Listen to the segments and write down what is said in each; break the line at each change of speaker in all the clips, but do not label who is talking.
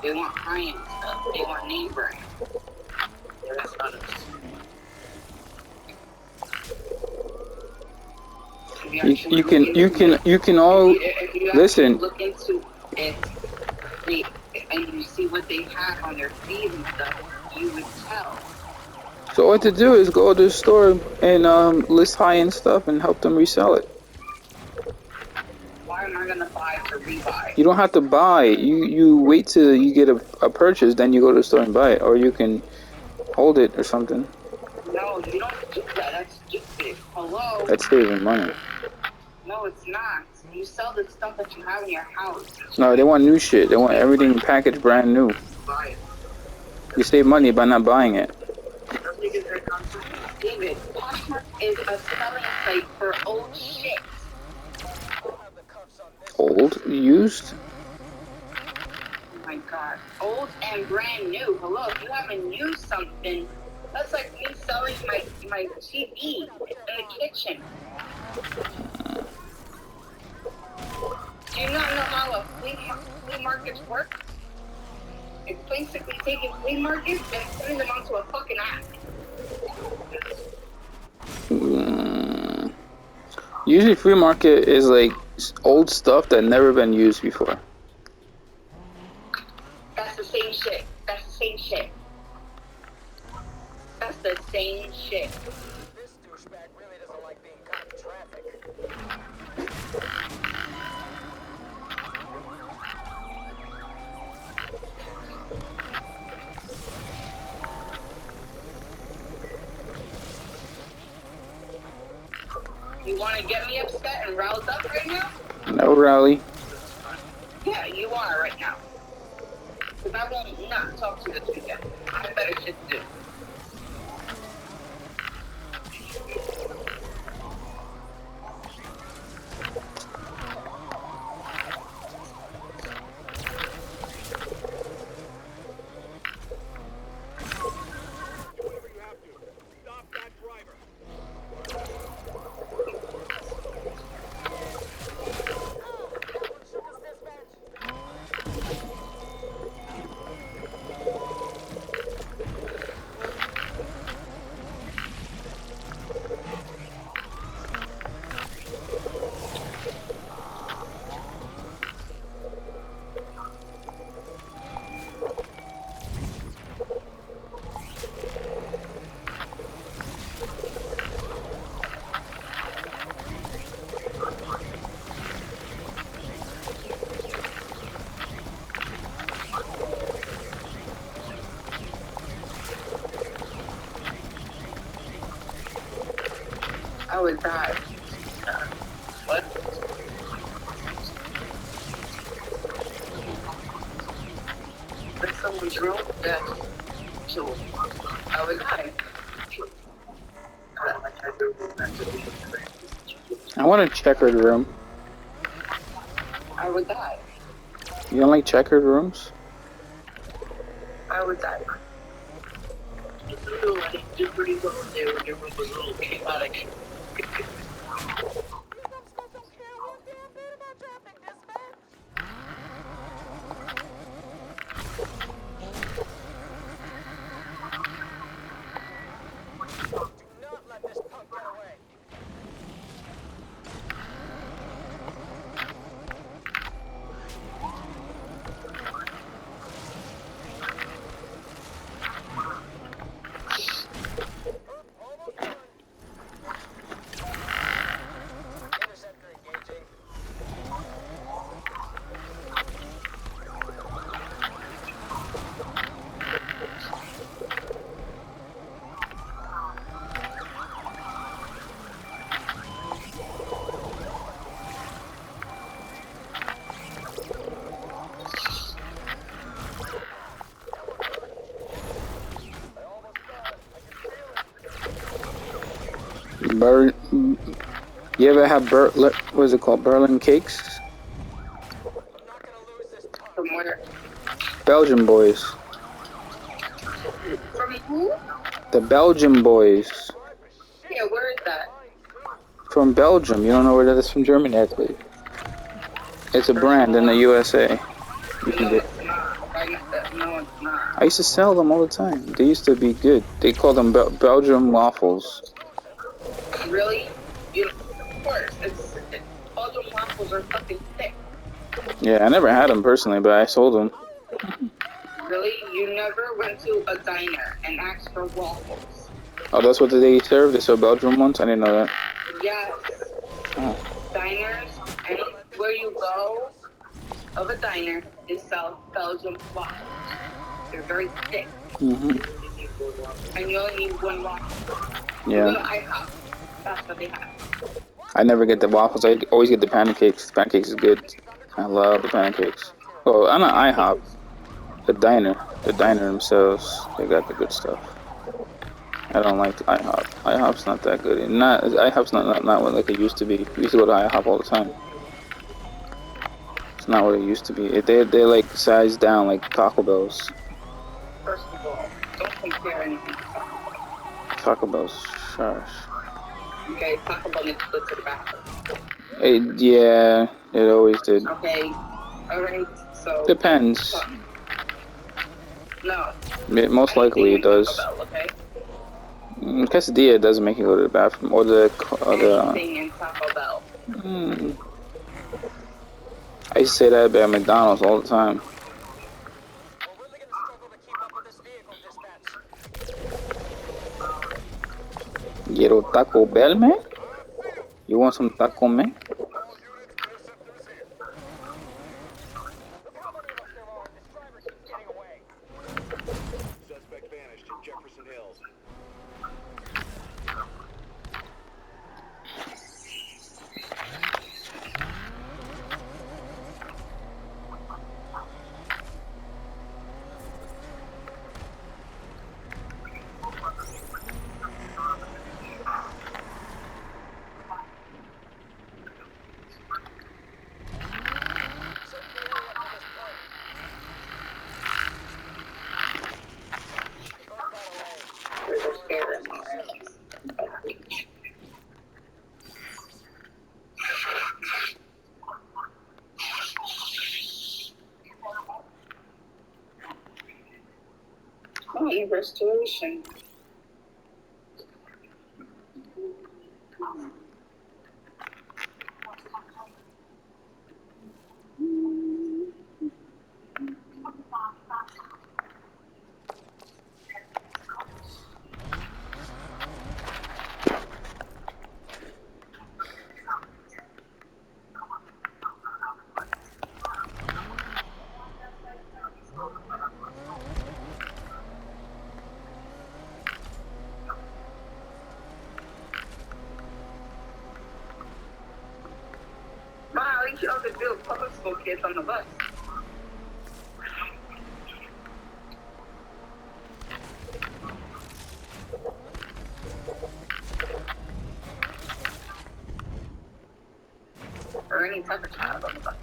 They want high-end stuff. They want name brand. That's not us.
You can all
if you
listen.
Look into it, and you see what they have on their feed and stuff, you would tell.
So what to do is go to the store and list high-end stuff and help them resell it.
Why am I gonna buy to rebuy?
You don't have to buy. You wait till you get a purchase, then you go to the store and buy it, or you can hold it or something.
No, you don't do that. That's stupid. Hello?
That's saving money.
No, it's not. You sell the stuff that you have in your house.
No, they want new shit. They want everything packaged brand new.
Buy it.
You save money by not buying it.
David, Poshmark is a selling site for old shit.
Old, used.
Oh my god. Old and brand new. Hello, if you haven't used something, that's like me selling my TV in the kitchen. Do you not know how a flea market works? It's basically taking flea markets and putting them onto a fucking app.
Usually flea market is like old stuff that never been used before.
That's the same shit. That's the same shit. That's the same shit.
This douchebag really doesn't like being caught in traffic.
You want to get me upset and roused up right now?
No rally.
Yeah, you are right now. Because I won't not talk to you this weekend. I have better shit to do. I would die. What? If someone drove that, so I would die.
I want a checkered room.
I would die.
You don't like checkered rooms?
I would die. I did pretty well there when your room was a little chaotic.
You ever have what is it called? Berlin cakes?
From where?
Belgian boys.
From who?
The Belgian boys.
Yeah, where is that?
From Belgium. You don't know where that is? From Germany, actually. It's a brand in the USA. You can get.
If I No, it's not.
I used to sell them all the time. They used to be good. They call them Belgium waffles.
Really? You, of course. Belgian waffles are fucking thick.
Yeah, I never had them personally, but I sold them.
Really? You never went to a diner and asked for waffles?
Oh, that's what they serve? They serve Belgium ones? I didn't know that.
Yes.
Oh.
Diners, anywhere you go of a diner, they sell Belgian waffles. They're very thick.
Mm-hmm.
And you only need one waffle. You go to
Yeah.
IHOP. That's what they have.
I never get the waffles. I always get the pancakes. The pancakes is good. I love the pancakes. Oh, I'm not IHOP. The diner. The diner themselves. They got the good stuff. I don't like IHOP. IHOP's not that good. IHOP's not what like it used to be. We used to go to IHOP all the time. It's not what it used to be. They're like sized down like Taco Bell's.
First of all, don't compare anything to Taco Bell.
Taco Bell's trash.
Okay, Taco Bell needs to go to the bathroom.
Yeah, it always did.
Okay, alright, so...
Depends.
No.
Most likely it does.
Taco Bell, okay?
Quesadilla doesn't make you go to the bathroom, or
Anything in Taco Bell.
I used to say that about McDonald's all the time.
We're really gonna struggle to keep up with this vehicle dispatch.
Quiero Taco Bell, man? You want some taco, man?
Suspect vanished in Jefferson Hills.
Oh, in restoration. Wow, at least you also do public school kids on the bus. Or any type of child on the bus.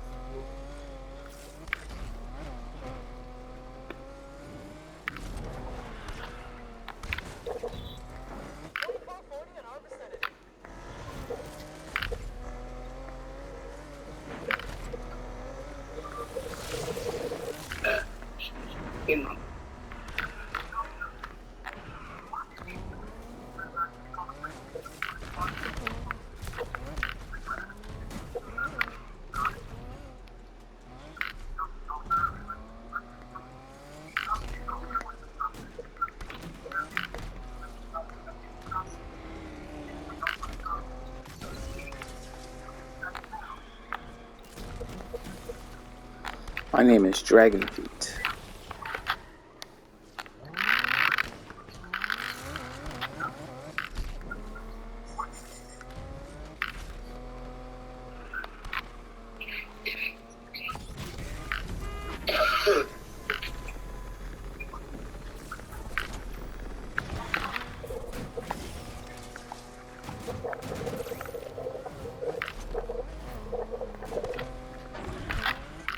You know.
My name is Dragon Feet.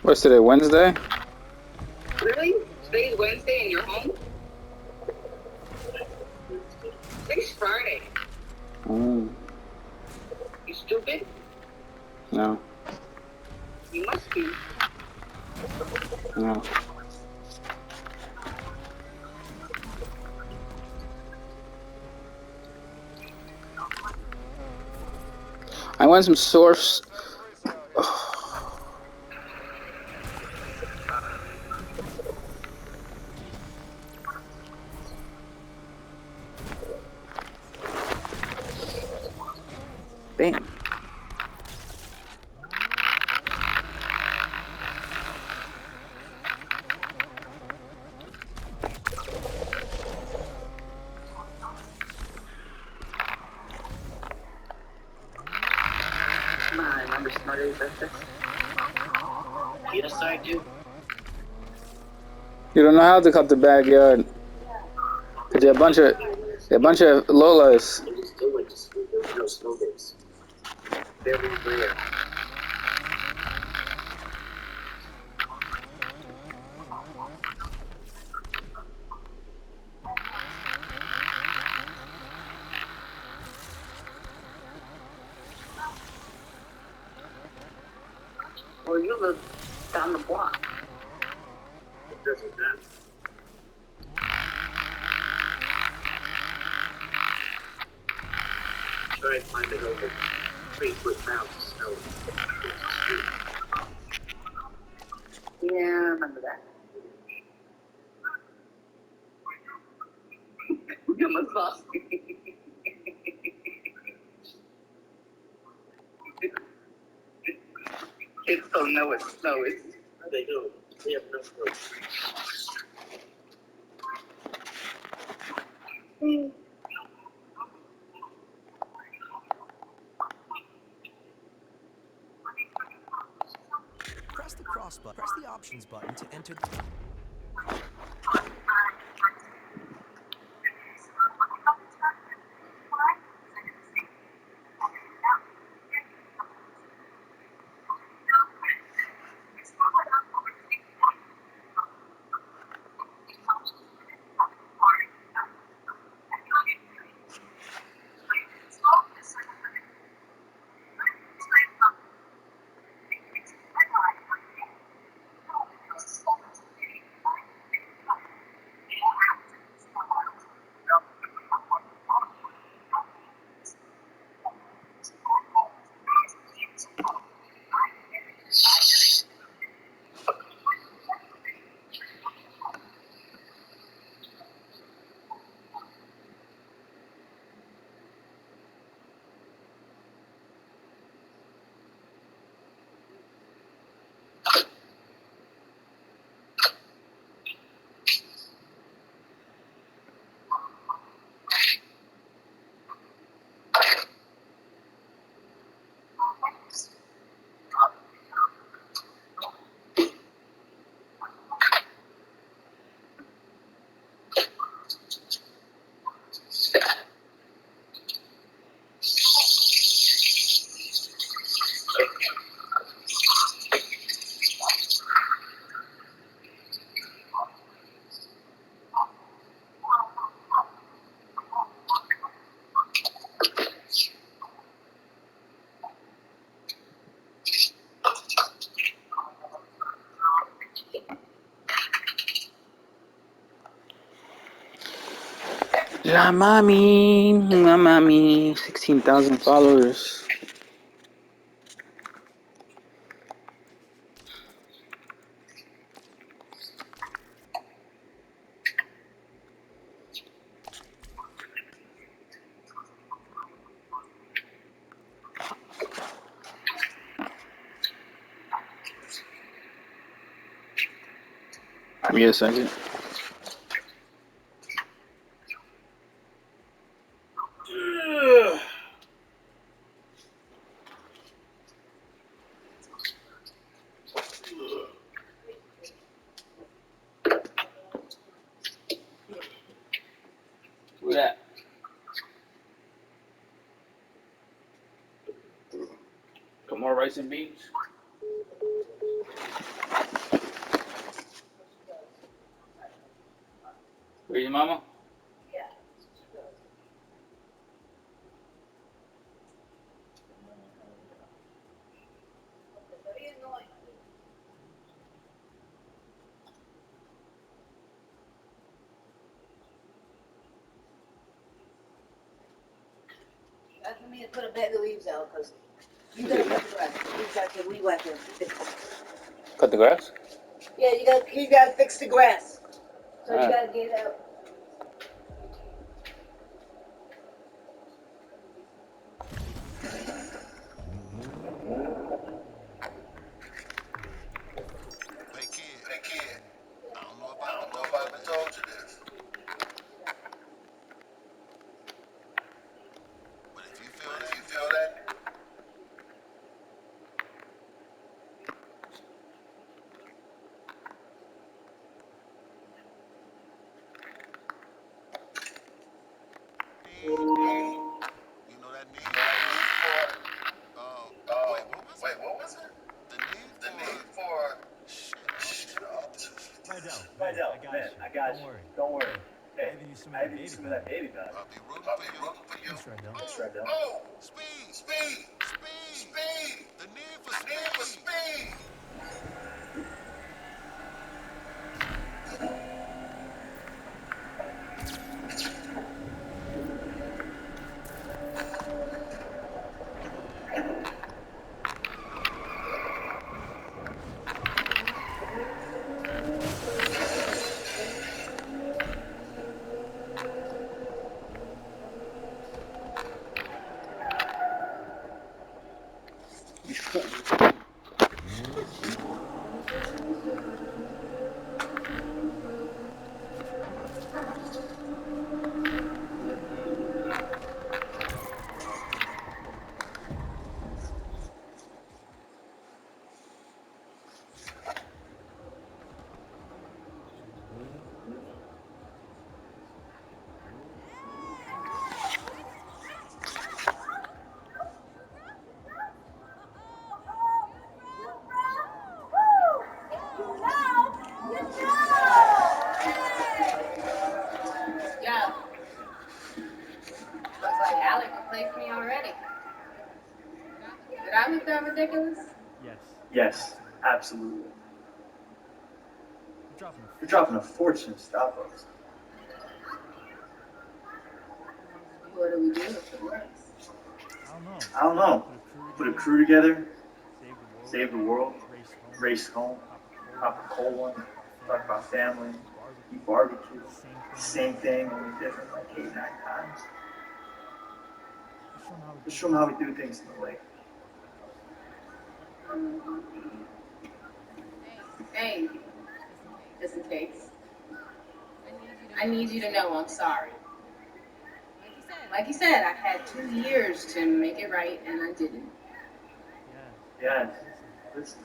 What's today, Wednesday?
Really? Today's Wednesday and you're home? Today's Friday.
Mm,
You stupid?
no,
You must be.
no. want some source. Damn.
Come on, I remember smarter than this. Yes, I do.
You don't know how to cut the backyard. Cause you're a bunch of Lolas.
I just still went to school. There were no snow days. Very rare.
Well, you live down the block.
It doesn't matter. Try and find it over 3-foot mounds of snow.
Yeah, I remember that. You almost lost me. Kids don't know what snow is.
They don't. They have no clue.
Press the cross button. Press the options button to enter the...
La mami, 16,000 followers. Give me a second. Who that? Got more rice and beans? Where's your mama?
That's for me to put a bag of leaves out, because You gotta cut the grass. You gotta take weed whacker and fix it.
Cut the grass?
Yeah, you gotta fix the grass. So you
Alright.
gotta get out.
Hey kid, I don't know if I ever told you this, but if you feel that, you know that need for, wait, what was it? The need for, shit,
Rydell, man, I got you. Don't worry. Hey, I haven't used some of that baby powder.
I'll be rooting for you.
Thanks, Rydell.
Oh, speed, the need for speed.
Yeah. Looks like Alec replaced me already. Did I look that ridiculous?
Yes, absolutely. You're dropping a fortune to stop us.
What do we do with the race?
I don't know. Put a crew together, save the world, race home, pop a cold one, talk about family, eat barbecue. Same thing, only different, like 8, 9 times. Just show them how we do things in the lake.
Hey, just in case. I need you to know I'm sorry. Like you said, I had 2 years to make it right, and I didn't.
Yeah, listen,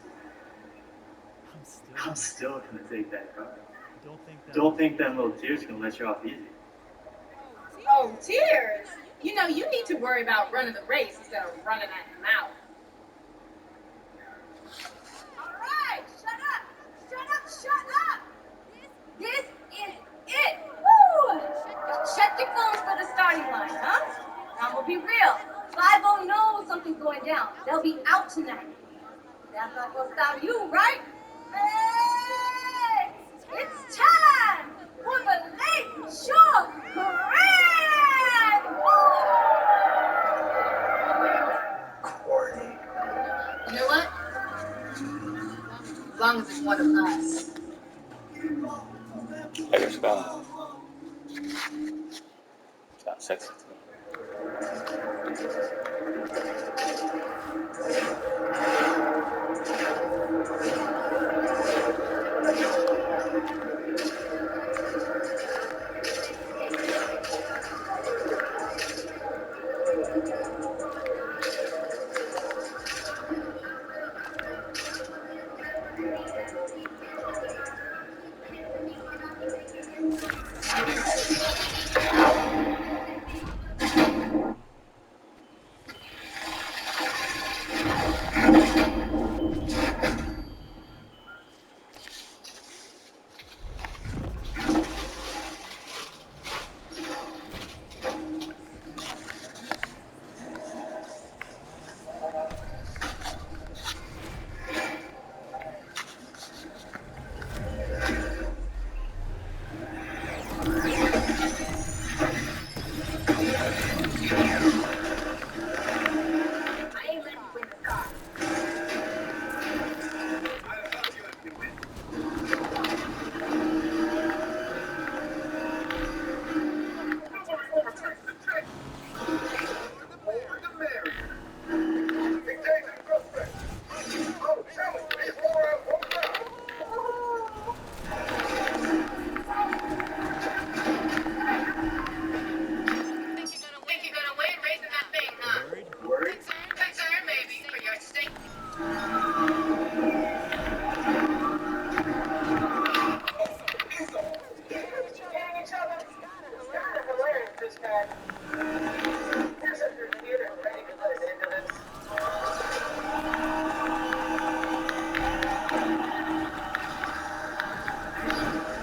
I'm still gonna take that car. Don't think them little tears gonna let you off easy.
Oh, tears! You know, you need to worry about running the race instead of running at your mouth. All right, shut up! This is it! Woo! Check your phones for the starting line, huh? I'm gonna be real. 5-0 knows something's going down. They'll be out tonight. That's not gonna stop you, right? Hey! It's time for the Lake Shore Grand!
Corny.
You know what? As long as it's one of us.
I guess so. Sounds sexy to me.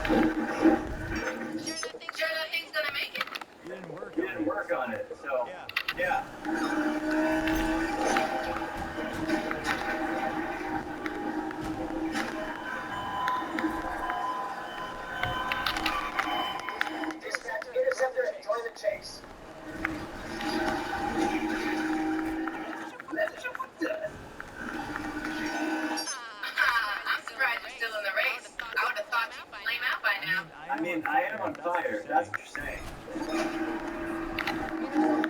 Sure that thing's gonna make it?
You didn't work
You
on
didn't
it.
work on it, so
Yeah.
yeah.
Dispatch, interceptor and join the chase.
I'm surprised you're still in the race. I would have thought you'd flame out by now.
I mean, I am on fire. That's what you're saying.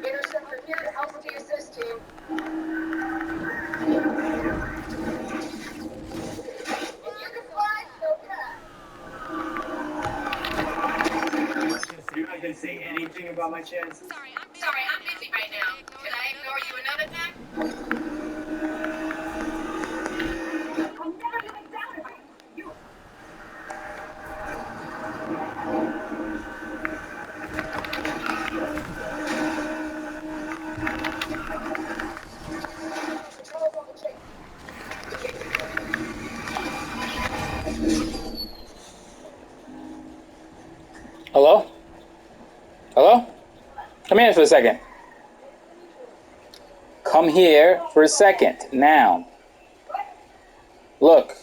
Interceptor here to help with the assist team. If you can fly, so can
You're not gonna say anything about my chances?
Sorry, I'm busy right now. Can I ignore you another time? I'm never gonna down you. Control on the chase.
Hello? Hello? Come here for a second. Come here for a second. Now. Look.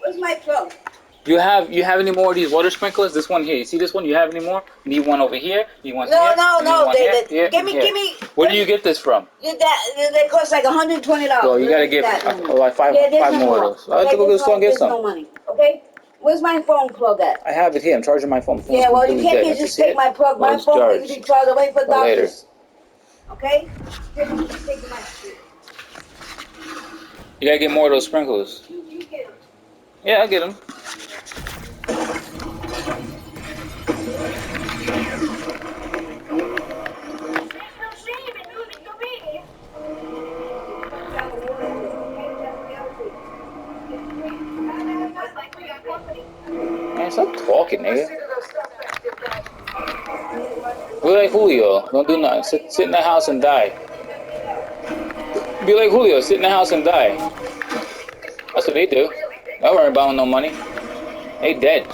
Where's my phone?
You have any more of these water sprinklers? This one here. You see this one? You have any more? You need one over here. You need one
No,
here.
no,
you need
no,
one
David.
Here,
Give me-
here.
give me-
Where do you get this from?
They cost like $120.
Well, you gotta get like five more of those. I have to go get the store and get
There's no
some.
money. Okay? Where's my phone plug at?
I have it here. I'm charging my phone.
Yeah, well, you can't just take my plug. My phone needs to be plugged away for
Well, later.
doctors. Okay? Here, I'm just taking my shit.
You gotta get more of those sprinklers.
You get it.
Yeah, I'll get them.
There's no shame in moving to me. Looks like we got company.
Man, stop talking, nigga. Be like Julio. Don't do nothing. Sit in the house and die. Be like Julio. Sit in the house and die. That's what they do. They don't worry about no money. They dead.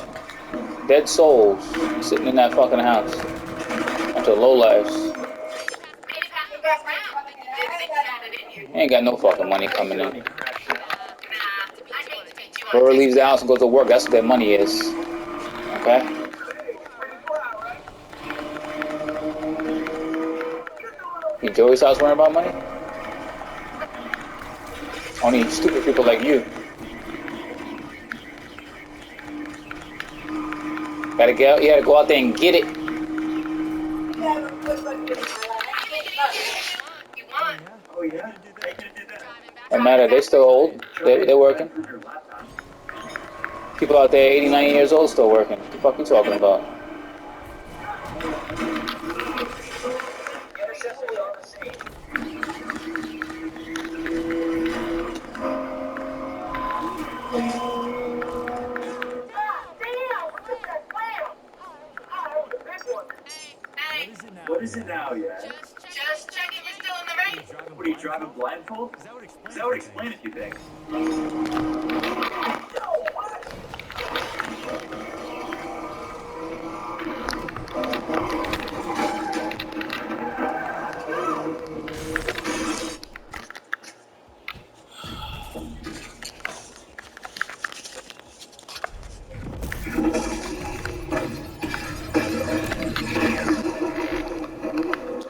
Dead souls sitting in that fucking house. Bunch of lowlifes.
Maybe pass the best round. You didn't think you had it in you.
Ain't got no fucking money coming in.
Nah, I'd hate to beat you on
Whoever leaves the house and goes to work, that's what their money is. Okay? You Joey's house worrying about money? Only stupid people like you. You gotta go out there and get it.
You won.
Oh yeah? I can do that.
Don't matter, they still old. They're working. People out there 80, 90 years old still working. What the fuck you talking about?
Interceptor on the scene.
Hey,
What is it now, yeah?
just checking you're still in the race.
What are you driving blindfold?
That would explain.
That would explain a few things.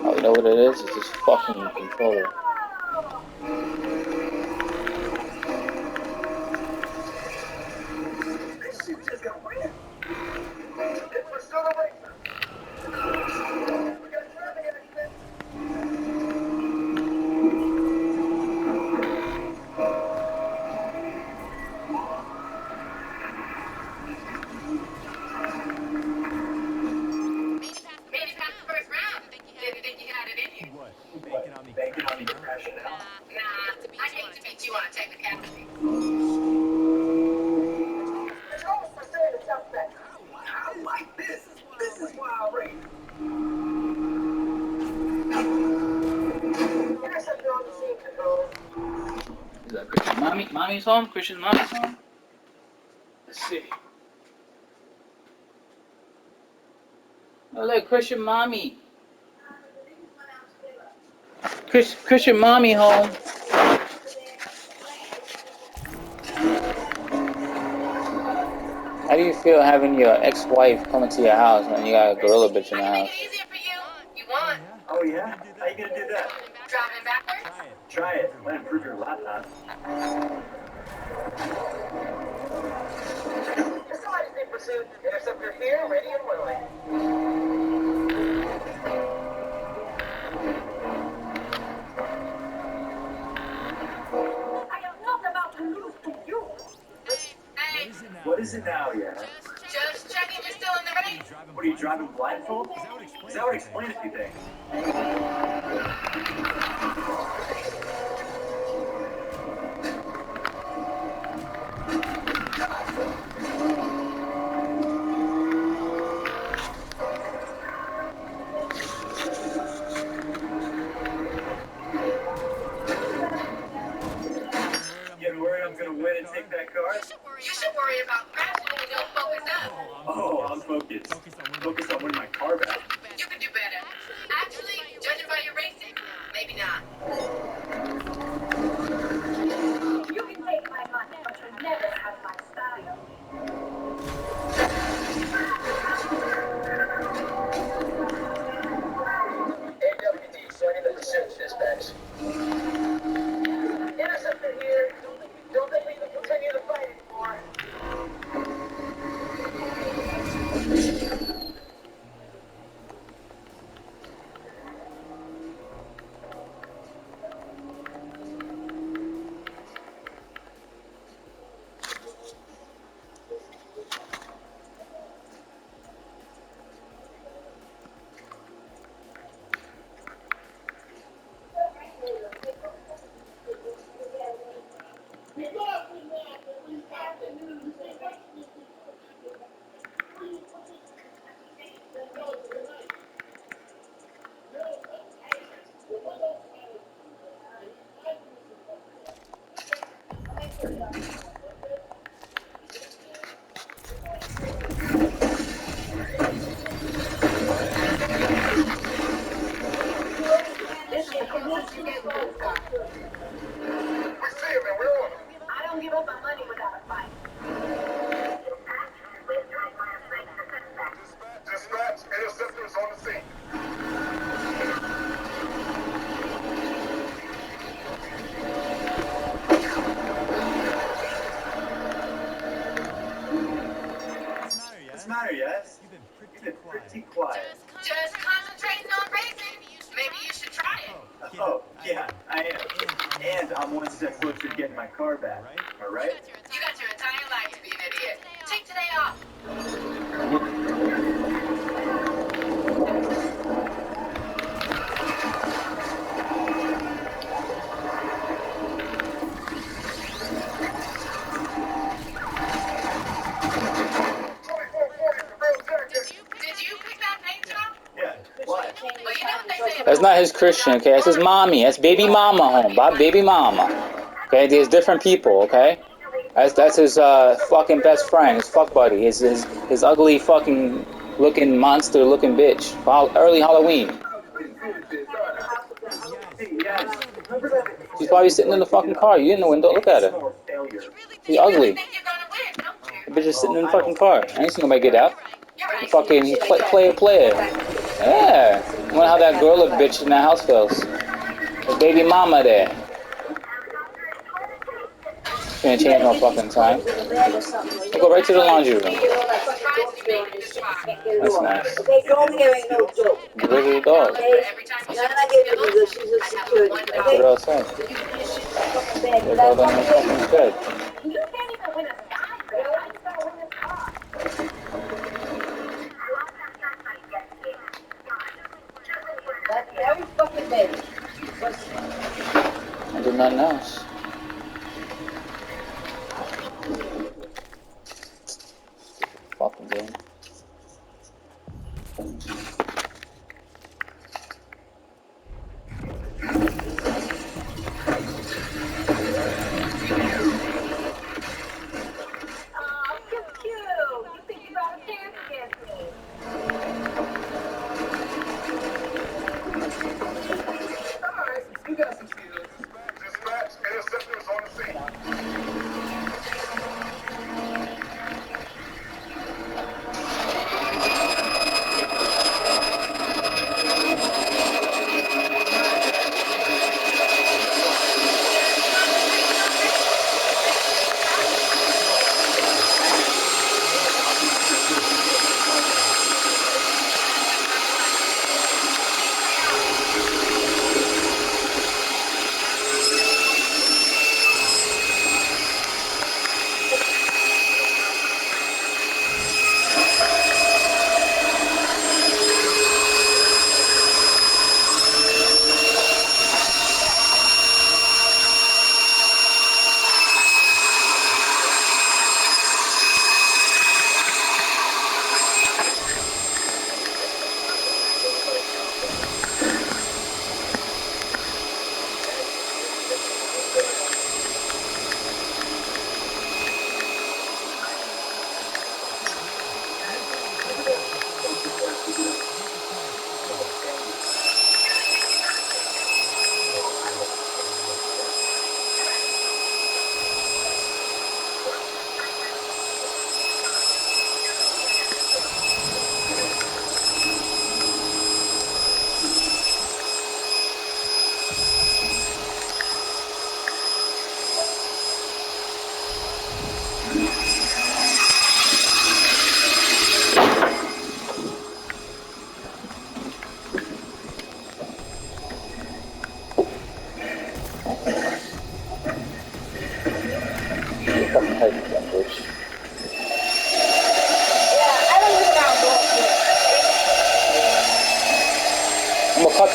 Oh, you know what it is? It's this fucking controller.
Maybe past the first round. Didn't think you had it in you.
What?
Banking on me crashing out.
Nah, I'd hate to beat you on a technicality.
I like this. This is why I rate. Interceptor on the scene, controller.
Is that Christian mommy's home? Christian mommy's home? Let's see. Oh, look, Christian mommy. Christian mommy home. How do you feel having your ex-wife come into your house when you got a gorilla bitch in the
I can make
house?
it easier for you. You want?
Oh yeah? How you gonna do that?
Driving backwards?
Try it. Might improve your laptop.
Somebody's in pursuit. Interceptor here, ready and willing.
I am not about to lose to you. Hey,
What is it now, yeah?
just checking you're still in the race.
What are you driving blindfold? Is that what explain a few things? Getting worried I'm gonna win and take that car?
You should worry about crashing when you don't focus up.
Oh, I'm focused. Focus on winning my car back.
You can do better. Actually, judging by your racing, maybe not. You can take my money, but you'll never have my style.
AWD joining the pursuit dispatch. Interceptor here. Don't think we can continue the fight anymore.
This is the closest you get to this car.
We see him and we're on him.
I don't give up my money without a fight.
Dispatch, interceptors on the scene.
What's the matter, yes? You've been pretty quiet.
Just concentrating on racing. Maybe you should try it.
Oh, yeah, I am. And I'm one step closer to getting my car back. Alright?
You got your entire life to be an idiot. Take today off. Did you pick that paint job?
Yeah, why?
Well, you know what they say
That's not his Christian, okay? That's his mommy. That's baby mama home. Bob, baby mama. Okay, there's different people, okay? That's his fucking best friend, his fuck buddy, his ugly fucking looking monster looking bitch. Early Halloween.
Hey, yes. Remember that?
She's probably sitting in the fucking car. You in the window. Look at her.
Failure.
She's ugly.
think you're gonna win, don't you?
The bitch is sitting in the fucking car. I ain't seen nobody get out.
You're right.
Fucking player. Yeah. I wonder how that gorilla bitch in that house feels. The baby mama there. She ain't change no fucking time. I'll go right to the laundry room. That's nice.
Okay, go in there, ain't no joke.
Get rid of the dog.
Okay?
Every time you
None of that gave her she's a security.
Put
Okay?
it outside. It's all done in the fucking bed.
You can't even win a sky race. How you gonna win this car?
That's every fucking day.
I do nothing else. Fucking game.
Cute. You think you got a chance against me?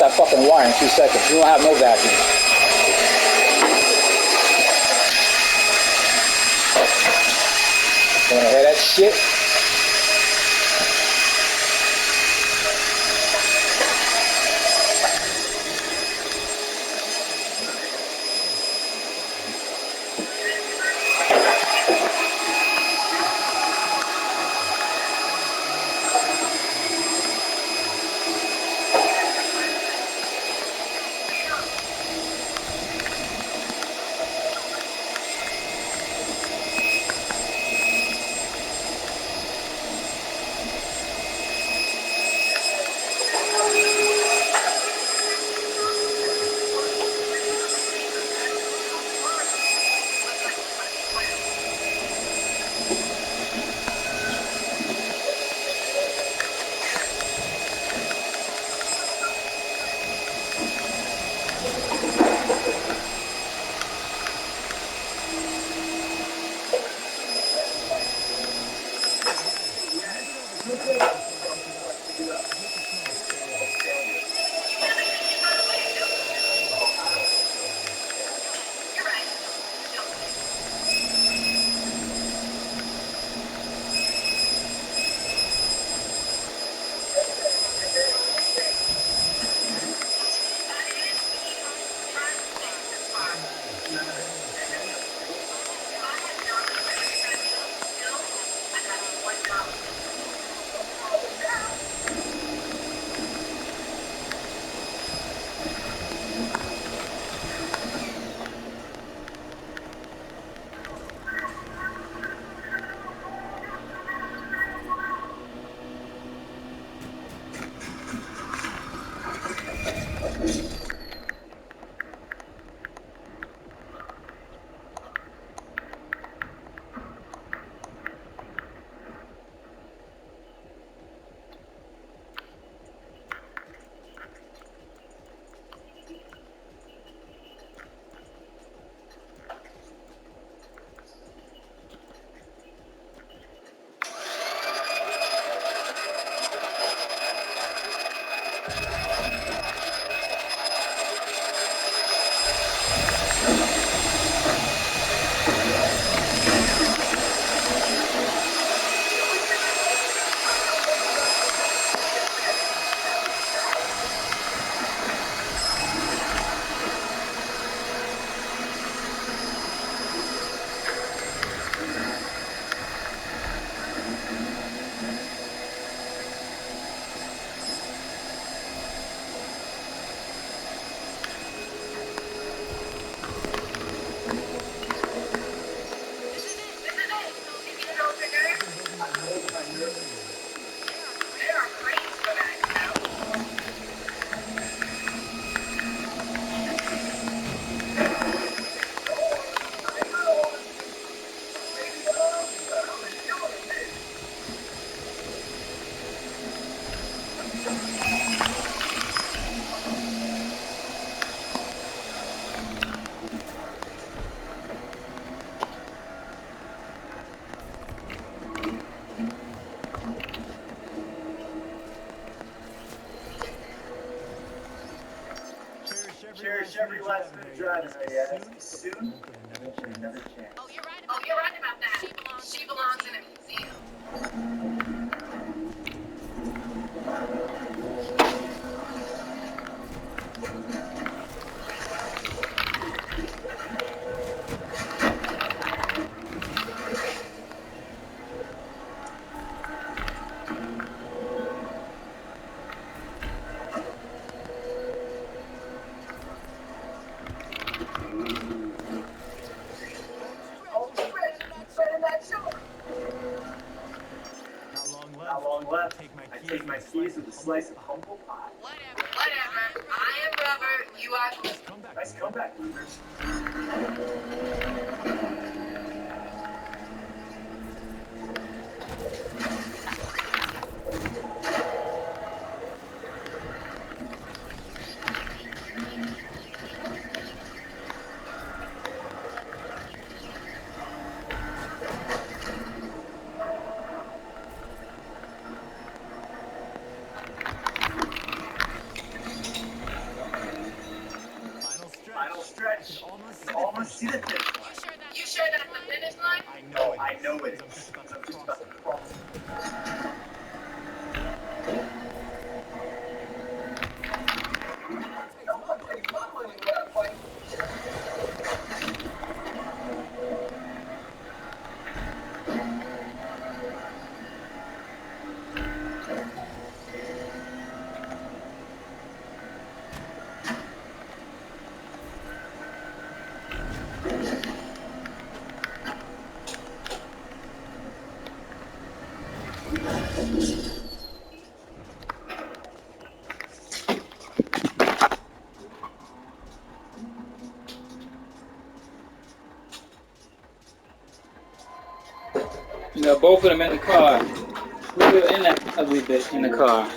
out that fucking wire in 2 seconds. You don't have no vacuum. You wanna hear that shit?
Cherish every last minute driving I had. Soon, I won't get another chance.
Oh, you're right about that. She belongs in a museum.
Not long left. I take my keys with a slice of humble pie.
Whatever. I am rubber. You are glue.
Nice comeback, losers.
You know, both of them in the car. We're in that ugly bitch in the car.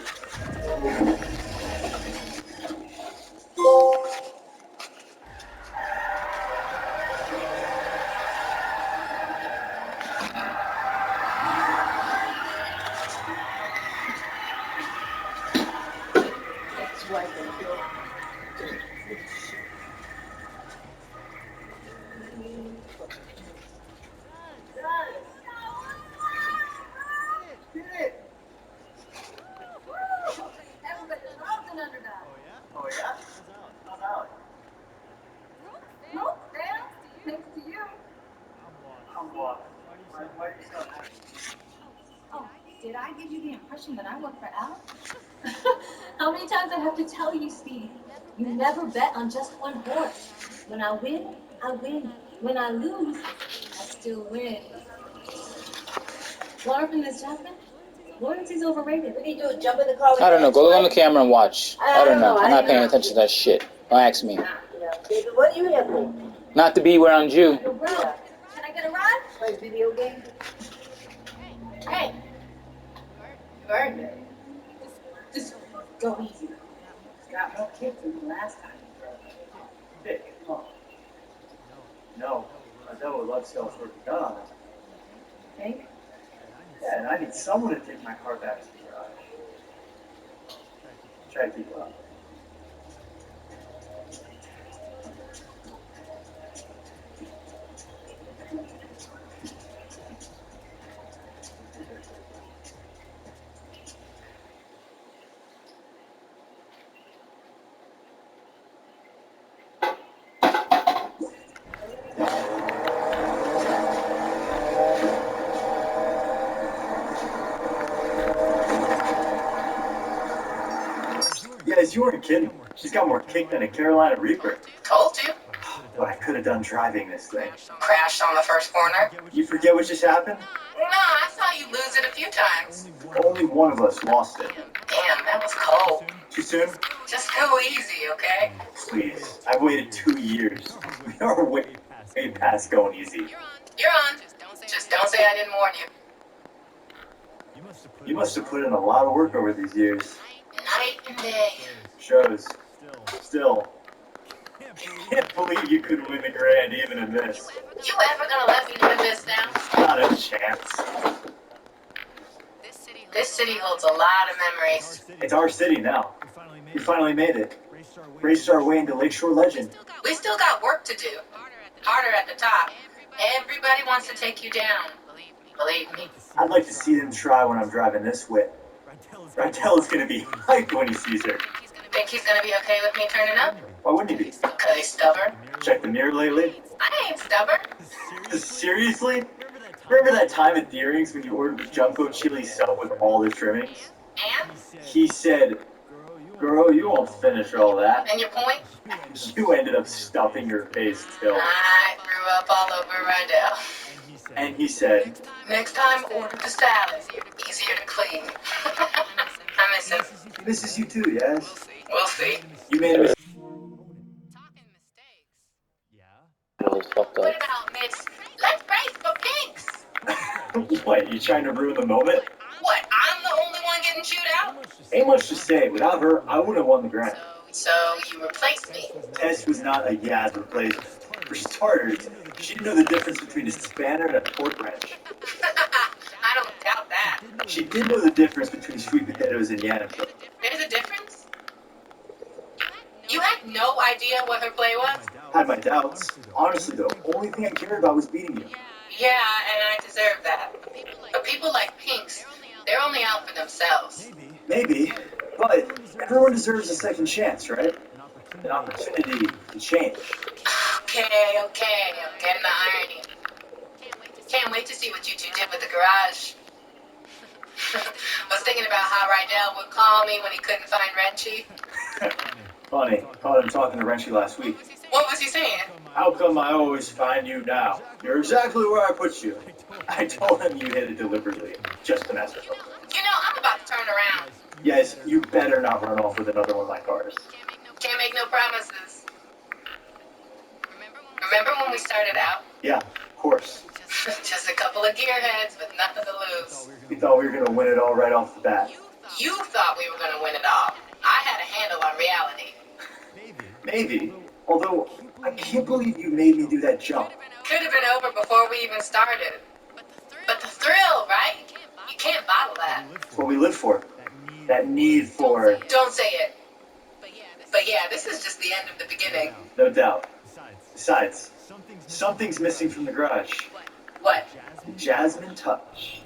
Everybody loves an underdog.
Oh yeah? How's Alex?
Nope, man. Thanks to you.
I'm lost. Why are you so happy?
Oh, did I give you the impression that I work for Alex? How many times I have to tell you, Steve? You never bet on just one horse. When I win, I win. When I lose, I still win. Learn from this, Jasmine. Loyalty's overrated.
What do you do? Jump in the car with
I don't know.
your
Go look on the
ex-wife?
camera and watch. I don't know. I'm not paying
know.
attention to that shit. Don't ask me.
Yeah. David, what are you here for?
Not to be around you.
Yo, bro, can I get a ride?
Play video games?
Hey. You earned it. Just go easy. Got more kids than the last time.
Dick, huh? No. I know love cells work done on it.
Think?
Yeah, and I need someone to take my car back to the garage. Try to keep up. Guys, you weren't kidding. She's got more kick than a Carolina Reaper.
Told you.
What I could have done driving this thing.
Crashed on the first corner.
You forget what just happened?
No, I saw you lose it a few times.
Only one of us lost it.
Damn, that was cold.
Too soon?
Just go easy, okay?
Please. I've waited 2 years. We are way past going easy.
You're on. Just don't say I didn't warn you.
You must have put in a lot of work over these years.
Night and day.
Shows. Still. Can't believe you could win the grand even in this.
You ever gonna let me live this down?
Not a chance.
This city holds a lot of memories.
It's our city now. We finally made it. Raced our way into Lakeshore Legend.
We still got work to do. Harder at the top. Everybody wants to take you down. Believe me.
I'd like to see them try when I'm driving this whip. Rydell is gonna be hyped when he sees her.
Think he's gonna be okay with me turning up?
Why wouldn't he be?
Cause he's stubborn.
Check the mirror lately?
I ain't stubborn.
Seriously? Remember that time at Deering's when you ordered the Junko chili sub with all the trimmings?
And?
He said, "Girl, you won't finish all that."
And your point?
You ended up stuffing your face still.
I threw up all over Rydell.
And he said,
Next time, order the salad. Easier to clean. I miss him.
"He misses you too, yes?
We'll see.
You made a mistake."
That was fucked
What
up.
about Mitch? Let's race for pinks.
What, you trying to ruin the moment?
What, I'm the only one getting chewed out?
Ain't much to say. Without her, I would have won the grand.
So you replaced me.
Tess was not a Yaz replacement. For starters, she didn't know the difference between a spanner and a torque wrench.
I don't doubt that.
She did know the difference between sweet potatoes and Yannick.
There's a difference? You had no idea what her play was?
Had my doubts. Honestly, though, only thing I cared about was beating you.
Yeah, and I deserve that. But people like Pinks, they're only out for themselves.
Maybe, but everyone deserves a second chance, right? An opportunity to change.
Okay, I'm getting the irony. Can't wait to see what you two did with the garage. Was thinking about how Rydell would call me when he couldn't find Renchi.
Funny, caught him talking to Renchi last week.
What was he saying?
How come I always find you now? You're exactly where I put you. I told him you hit it deliberately. just to mess with them.
You know, I'm about to turn around.
Yes, you better not run off with another one like ours.
Can't make no promises. Remember when we started out?
Yeah, of course.
Just a couple of gearheads with nothing to lose.
We thought we were gonna win it all right off the bat.
You thought we were going to win it all. I had a handle on reality.
Maybe. Although, I can't believe you made me do that jump.
Could have been over before we even started. But the thrill, right? You can't bottle that.
It's what we live for. That need for...
Don't say it. But yeah, this is just the end of the beginning.
No doubt. Besides, something's missing from the garage.
What?
The Jasmine touch.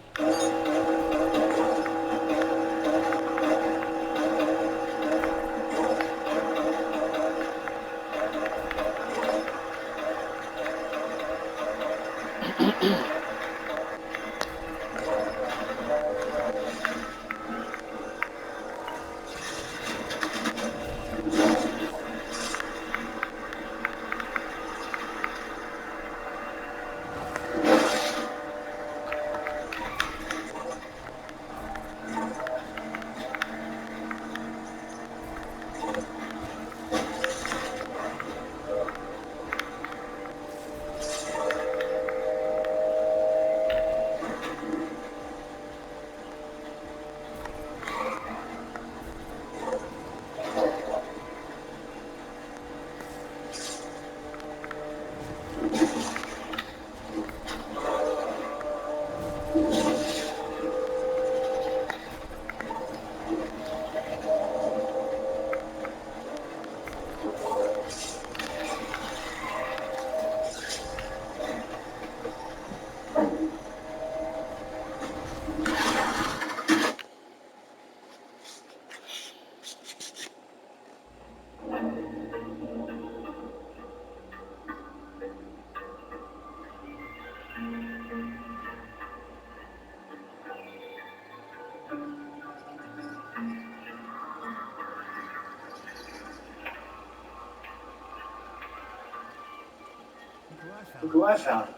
Look who I found.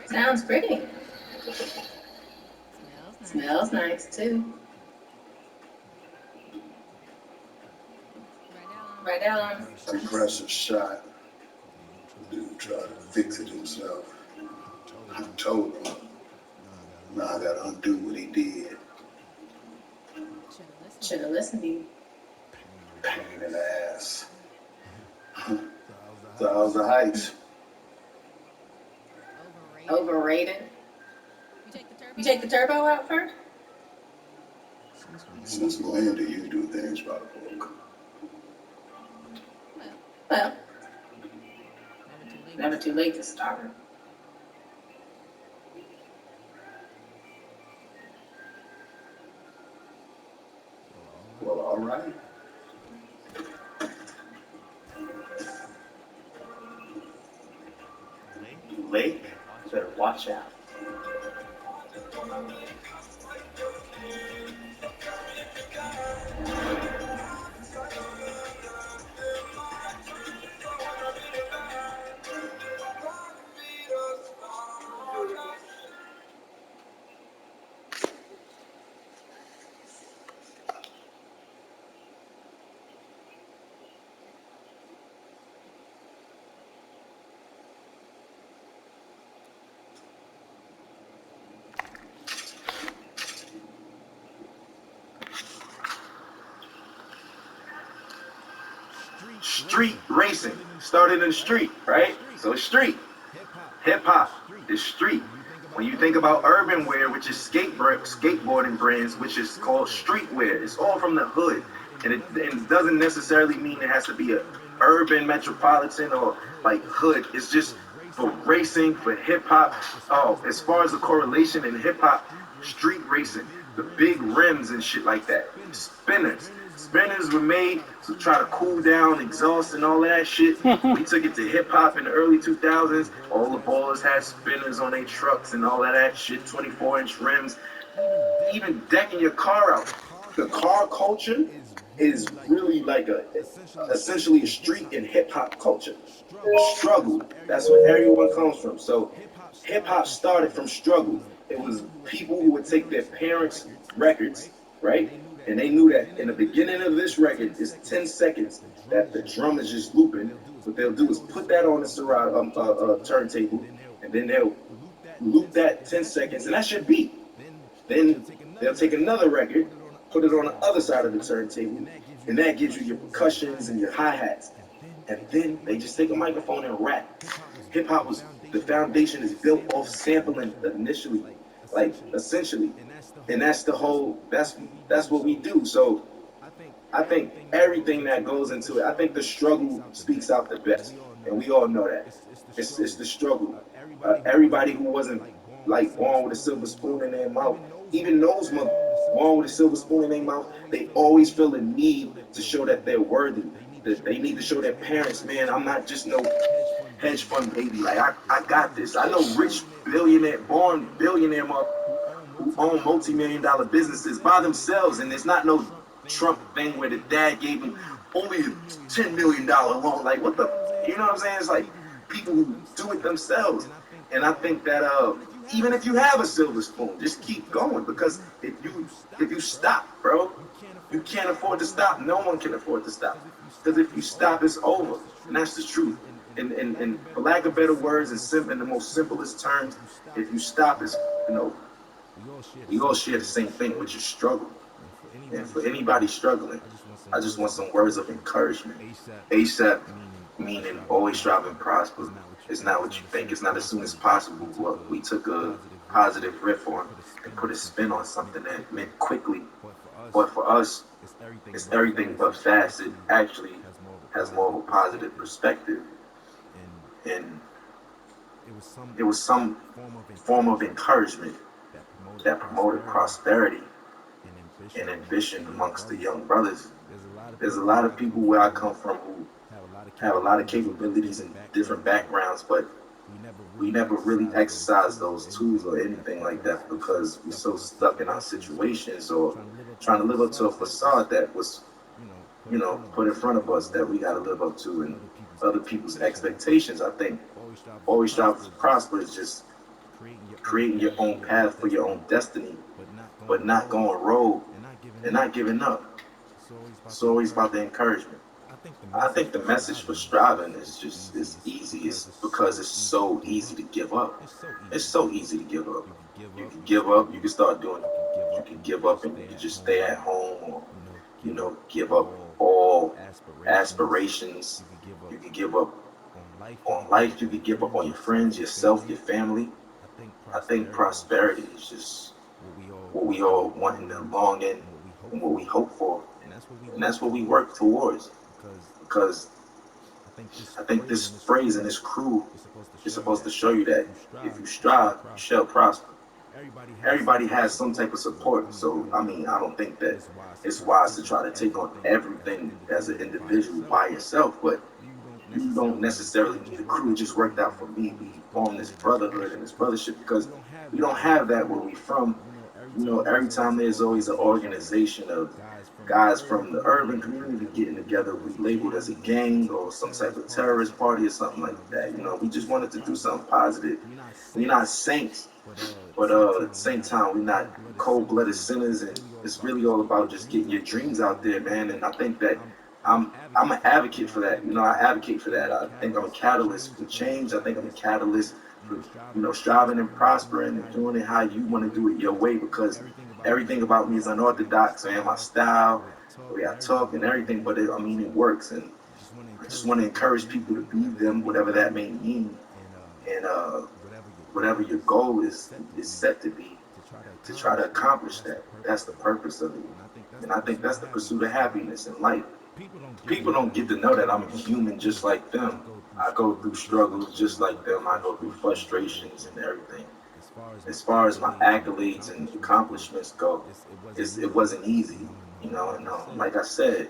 Sounds pretty. Smells nice, too. Right down.
Aggressive shot. Dude tried to fix it himself. I told him. Now I gotta undo what he did.
Should have listened to you.
Pain in the ass. So how's the heights?
Overrated. You take the turbo out first?
Since when do you do things by the book?
Well, never too late to start.
Well, all right.
Lake, better watch out.
Street racing started in the street, right? So it's street. Hip hop is street. When you think about urban wear, which is skateboarding brands, which is called streetwear, it's all from the hood. And it doesn't necessarily mean it has to be a urban metropolitan or like hood. It's just for racing, for hip hop. Oh, as far as the correlation in hip hop, street racing, the big rims and shit like that. Spinners. Spinners were made to try to cool down exhaust and all of that shit. We took it to hip hop in the early 2000s. All the ballers had spinners on their trucks and all of that shit, 24-inch rims. Even decking your car out.
The car culture is really like essentially a street in hip hop culture. Struggle. That's where everyone comes from. So hip hop started from struggle.
It was people who would take their parents' records, right? And they knew that in the beginning of this record, it's 10 seconds that the drum is just looping. What they'll do is put that on the turntable, and then they'll loop that 10 seconds, and that's your beat. Then they'll take another record, put it on the other side of the turntable, and that gives you your percussions and your hi-hats. And then they just take a microphone and rap. Hip-hop was, the foundation is built off sampling initially, like essentially. And that's the whole, that's what we do. So I think everything that goes into it, I think the struggle speaks out the best. And we all know that. It's the struggle. Everybody who wasn't like born with a silver spoon in their mouth, even those born with a silver spoon in their mouth, they always feel the need to show that they're worthy. That they need to show their parents, man, I'm not just no hedge fund baby. Like I got this. I know rich billionaire, born billionaire who own multi-million-dollar businesses by themselves, and it's not no Trump thing where the dad gave him only a $10 million loan. Like what the, you know what I'm saying? It's like people who do it themselves. And I think that even if you have a silver spoon, just keep going, because if you stop, bro, you can't afford to stop. No one can afford to stop, because if you stop, it's over, and that's the truth. And for lack of better words, in the most simplest terms, if you stop, it's, you know, we all share the same thing, which is struggle. And for anybody struggling, I just want some words of encouragement. ASAP, meaning always strive and prosper. It's not what you think. It's not as soon as possible. Well, we took a positive riff on and put a spin on something that meant quickly. But for us, it's everything but fast. It actually has more of a positive perspective. And it was some form of encouragement that promoted prosperity and ambition amongst the young brothers. There's a lot of people where I come from who have a lot of capabilities and different backgrounds, but we never really exercise those tools or anything like that because we're so stuck in our situations or trying to live up to a facade that was, you know, put in front of us that we got to live up to and other people's expectations. I think always strive to prosper is just creating your own path for your own destiny, but not going rogue and not giving up. It's always about the encouragement. I think the message for striving is just easy. It's because it's so easy to give up. It's so easy to give up. You can give up, you can start doing it. You can give up and you can just stay at home, or, you know, give up all aspirations. You can give up on life, you can give up on your friends, yourself, your family. I think prosperity is just what we all want in the long end and what we hope for. And that's what we work towards. Because I think this phrase and this crew is supposed to show you that if you strive, you shall prosper. Everybody has some type of support. So, I mean, I don't think that it's wise to try to take on everything as an individual by yourself, but you don't necessarily need a crew. It just worked out for me. We formed this brotherhood and this brothership because we don't have that where we from. You know, every time there's always an organization of guys from the urban community getting together, we labeled as a gang or some type of terrorist party or something like that. You know, we just wanted to do something positive. We're not saints, but at the same time, we're not cold-blooded sinners, and it's really all about just getting your dreams out there, man. And I think that I'm an advocate for that. You know, I advocate for that. I think I'm a catalyst for change. I think I'm a catalyst for, you know, striving and prospering and doing it how you want to do it your way, because everything about me is unorthodox, man. My style, the way I talk and everything, but it works. And I just want to encourage people to be them, whatever that may mean. And whatever your goal is set to be, to try to accomplish that. That's the purpose of it. And I think that's the pursuit of happiness in life. People don't get to know that I'm human just like them. I go through struggles just like them. I go through frustrations and everything. As far as my accolades and accomplishments go, it wasn't easy, you know. And like I said,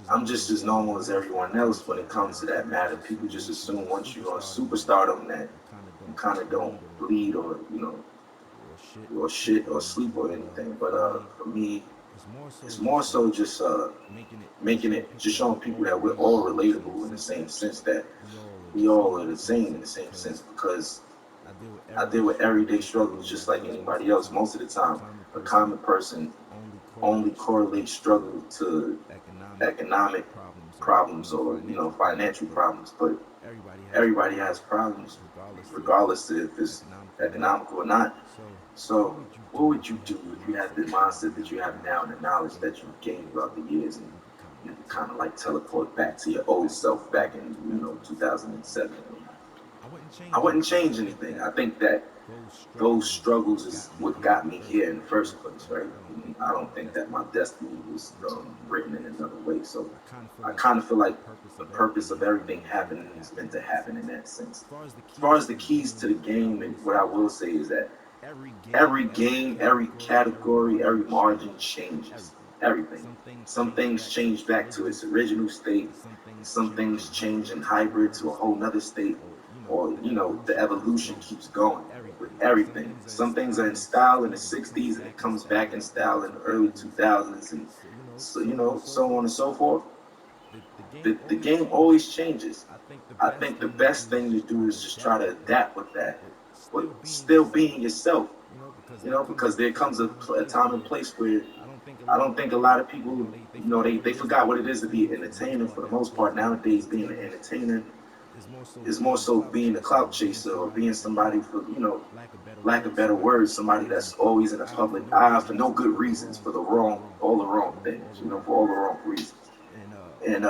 I'm just as normal as everyone else when it comes to that matter. People just assume once you're on superstardom that you kind of don't bleed or, you know, or shit or sleep or anything. But for me, it's more so just making it, just showing people that we're all relatable in the same sense, that we all are the same in the same sense, because I deal with everyday struggles just like anybody else. Most of the time, a common person only correlates struggle to economic problems or financial problems, but everybody has problems regardless if it's economical or not. So what would you do if you had the mindset that you have now and the knowledge that you've gained throughout the years, and you can kind of like teleport back to your old self back in 2007? I wouldn't change anything. I think that those struggles is what got me here in the first place, right? I don't think that my destiny was written in another way. So I kind of feel like the purpose of everything happening is meant to happen in that sense. As far as the keys to the game, and what I will say is that every game, every category, every margin changes. Everything. Some things change back to its original state. Some things change in hybrid to a whole nother state. Or, the evolution keeps going with everything. Some things are in style in the 60s and it comes back in style in the early 2000s, and so on and so forth. The game always changes. I think the best thing to do is just try to adapt with that, but still being yourself, because there comes a time and place where I don't think a lot of people, they forgot what it is to be an entertainer for the most part. Nowadays, being an entertainer is more so being a clout chaser, or being somebody for, lack of better words, somebody that's always in the public eye for no good reasons, for all the wrong things, for all the wrong reasons. And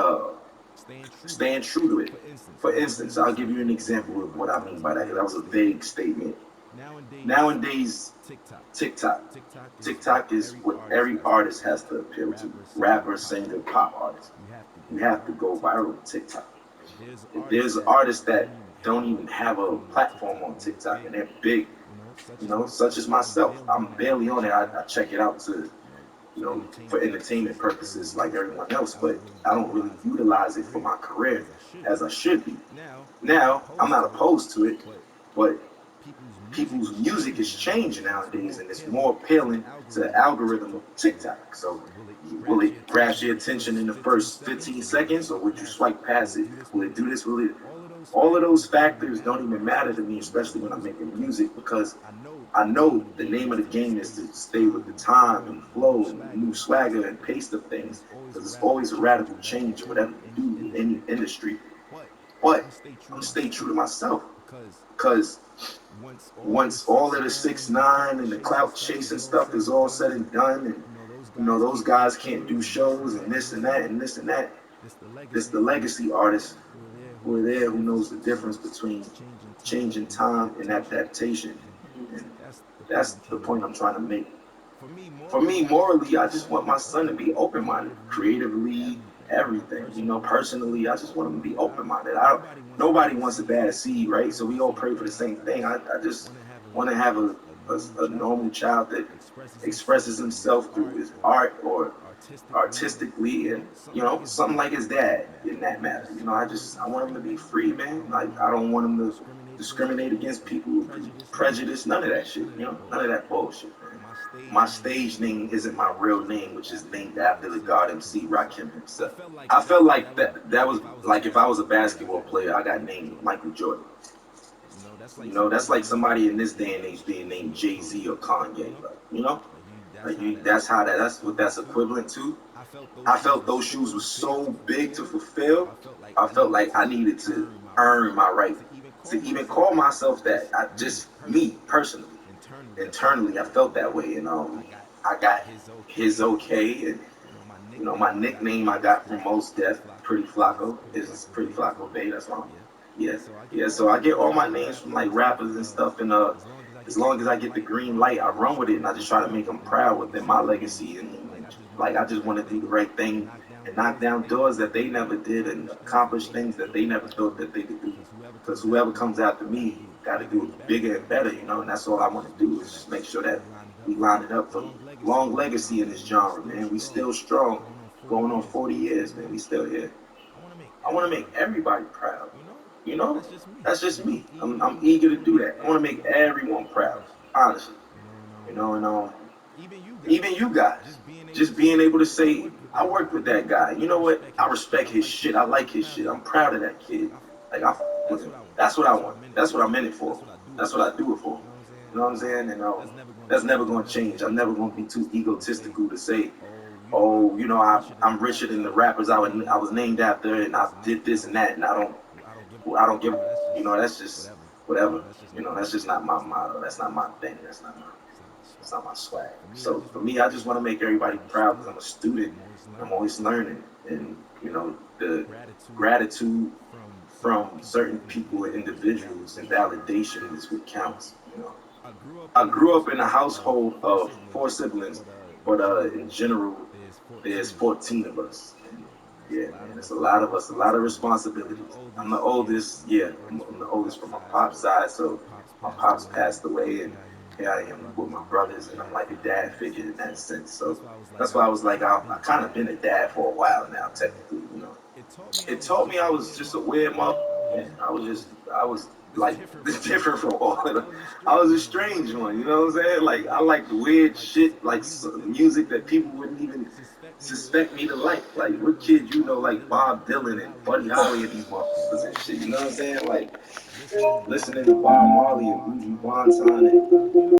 staying true to it. For instance, I'll give you an example of what I mean by that, because that was a vague statement. Nowadays, TikTok is what every artist has to appeal to. Rapper, singer, pop artist. You have to go viral on TikTok. There's artists that don't even have a platform on TikTok and they're big, such as myself. I'm barely on it. I check it out to, for entertainment purposes like everyone else, but I don't really utilize it for my career as I should be. Now, I'm not opposed to it, but people's music is changing nowadays, and it's more appealing to the algorithm of TikTok. So will it grab your attention in the first 15 seconds, or would you swipe past it? Will it do this? Will it? All of those factors don't even matter to me, especially when I'm making music, because I know the name of the game is to stay with the time and flow and new swagger and pace of things, because it's always a radical change in whatever you do in any industry. But I'm gonna stay true to myself, because once all of the 6ix9ine and the clout chasing stuff is all said and done, and those guys can't do shows and this and that and this and that, it's the legacy artists who are there, who knows the difference between changing time and adaptation. And that's the point I'm trying to make. For me, morally, I just want my son to be open-minded, creatively, everything. Personally, I just want him to be open-minded. Nobody wants a bad seed, right? So we all pray for the same thing. I just want to have a normal child that expresses himself through his art or artistically, and something like his dad in that matter. I want him to be free, man. Like, I don't want him to discriminate against people, prejudice, none of that shit. None of that bullshit, man. My stage name isn't my real name, which is named after the God MC Rakim himself. I felt like that was like if I was a basketball player, I got named Michael Jordan. That's like somebody in this day and age being named Jay-Z or Kanye. That's what that's equivalent to. I felt those shoes were so big to fulfill. I felt like I needed to earn my right to even call myself that. Me personally, internally, I felt that way, and I got his okay, and my nickname I got from Mos Def, Pretty Flacco, is Pretty Flacco Bay. That's why. Yeah. So I get all my names from like rappers and stuff, and as long as I get the green light, I run with it, and I just try to make them proud within my legacy, and like I just want to do the right thing and knock down doors that they never did and accomplish things that they never thought that they could do. Because whoever comes after me got to do it bigger and better, and that's all I want to do is just make sure that we line it up for long legacy in this genre, man. We still strong, going on 40 years, man. We still here. I want to make everybody proud. That's just me. I'm eager to do that. I want to make everyone proud, honestly. And even you guys, just being able to say, I worked with that guy. You know what? I respect his shit. I like his shit. I'm proud of that kid. Like, that's what I want. That's what I'm in it for. That's what I do it for. You know what I'm saying? And that's never going to change. I'm never going to be too egotistical to say, oh, you know, I'm richer than the rappers I was named after, and I did this and that, and I don't give, you know, that's just whatever. You know, that's just not my motto. That's not my thing. That's not my swag. So for me, I just want to make everybody proud because I'm a student. I'm always learning, and you know, the gratitude from certain people and individuals and validation is what counts. You know, I grew up in a household of 4 siblings, but in general, there's 14 of us. And yeah, man, there's a lot of us, a lot of responsibilities. I'm the oldest. Yeah, I'm the oldest from my pop's side, so my pops passed away, and here I am with my brothers, and I'm like a dad figure in that sense. So that's why I was like, I kind of been a dad for a while now, technically. You know, it taught me I was just a weird motherfucker. I was like different from all of them. I was a strange one, you know what I'm saying? Like I like weird shit, like music that people wouldn't even suspect me to like. Like what kid you know, like Bob Dylan and Buddy Holly and these motherfuckers and shit. You know what I'm saying? Like listening to Bob Marley and Buju Banton and